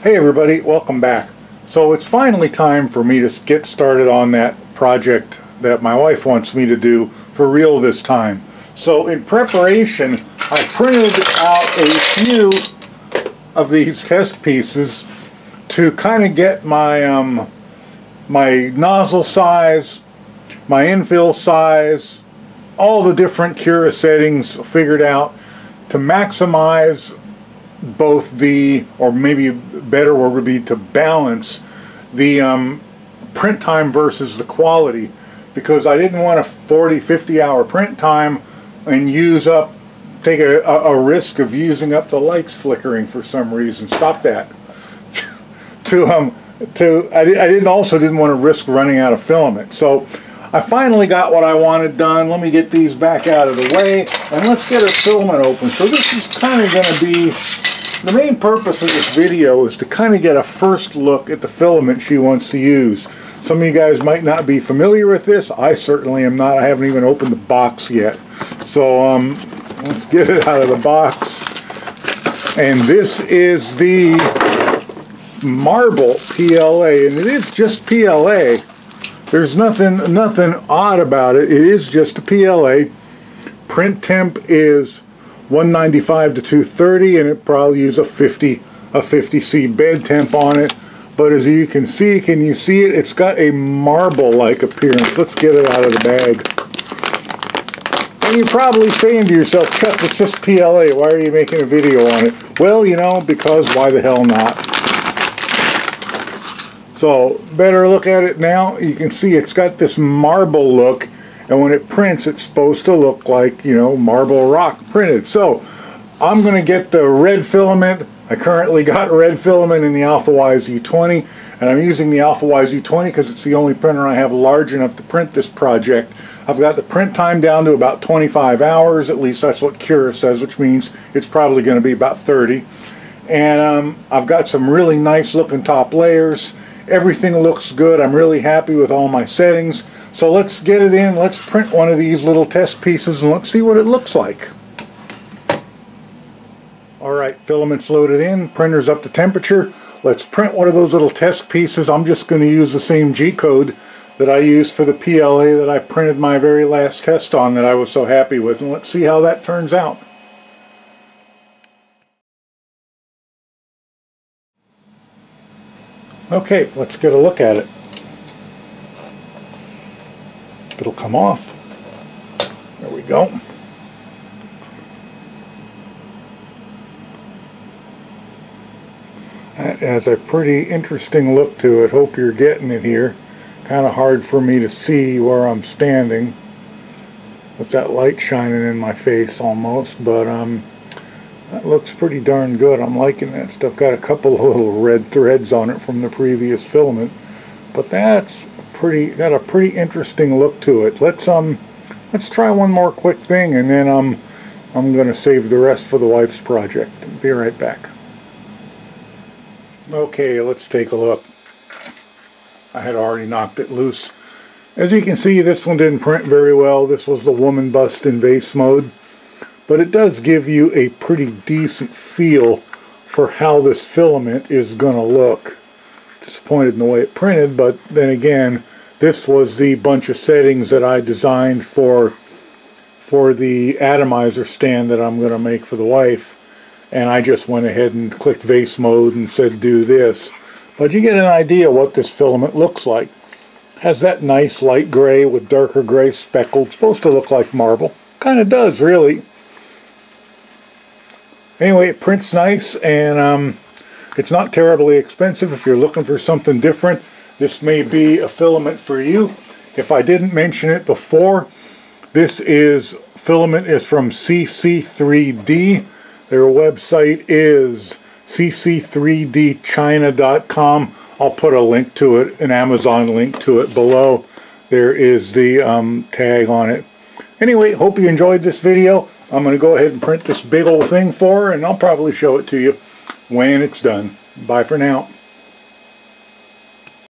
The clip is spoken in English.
Hey everybody, welcome back. So it's finally time for me to get started on that project that my wife wants me to do for real this time. So in preparation, I printed out a few of these test pieces to kind of get my my nozzle size, my infill size, all the different Cura settings figured out to maximize both the, or maybe better word would be to balance the print time versus the quality, because I didn't want a 40-50 hour print time and take a risk of using up the lights flickering for some reason. Stop that. I didn't want to risk running out of filament. So I finally got what I wanted done. Let me get these back out of the way and let's get our filament open. So this is kind of going to be, the main purpose of this video is to kind of get a first look at the filament she wants to use. Some of you guys might not be familiar with this. I certainly am not. I haven't even opened the box yet. So let's get it out of the box. And this is the marble PLA, and it is just PLA. There's nothing odd about it. It is just a PLA. Print temp is 195 to 230, and it probably use a 50C bed temp on it. But as you can see, can you see it? It's got a marble-like appearance. Let's get it out of the bag. And you're probably saying to yourself, Chuck, it's just PLA. Why are you making a video on it? Well, you know, because why the hell not? So, better look at it now. You can see it's got this marble look, and when it prints, it's supposed to look like, you know, marble rock printed. So, I'm going to get the red filament. I currently got red filament in the Alpha YZ20, and I'm using the Alpha YZ20 because it's the only printer I have large enough to print this project. I've got the print time down to about 25 hours, at least that's what Cura says, which means it's probably going to be about 30. And I've got some really nice looking top layers. Everything looks good. I'm really happy with all my settings. So let's get it in. Let's print one of these little test pieces and let's see what it looks like. Alright, filament's loaded in, printer's up to temperature. Let's print one of those little test pieces. I'm just going to use the same G-code that I used for the PLA that I printed my very last test on that I was so happy with, and let's see how that turns out. Okay, let's get a look at it. It'll come off. There we go. That has a pretty interesting look to it. Hope you're getting it here. Kind of hard for me to see where I'm standing with that light shining in my face almost, but that looks pretty darn good. I'm liking that stuff. Got a couple of little red threads on it from the previous filament, but that's got a pretty interesting look to it. Let's try one more quick thing, and then I'm going to save the rest for the wife's project. Be right back. Okay, let's take a look. I had already knocked it loose. As you can see, this one didn't print very well. This was the woman bust in vase mode. But it does give you a pretty decent feel for how this filament is going to look. Disappointed in the way it printed, but then again, this was the bunch of settings that I designed for the atomizer stand that I'm going to make for the wife. And I just went ahead and clicked vase mode and said do this. But you get an idea what this filament looks like. Has that nice light gray with darker gray speckled. It's supposed to look like marble. Kind of does, really. Anyway, it prints nice, and it's not terribly expensive. If you're looking for something different, this may be a filament for you. If I didn't mention it before, this filament is from CC3D. Their website is cc3dchina.com. I'll put a link to it, an Amazon link to it below. There is the tag on it. Anyway, hope you enjoyed this video. I'm going to go ahead and print this big old thing for her, and I'll probably show it to you when it's done. Bye for now.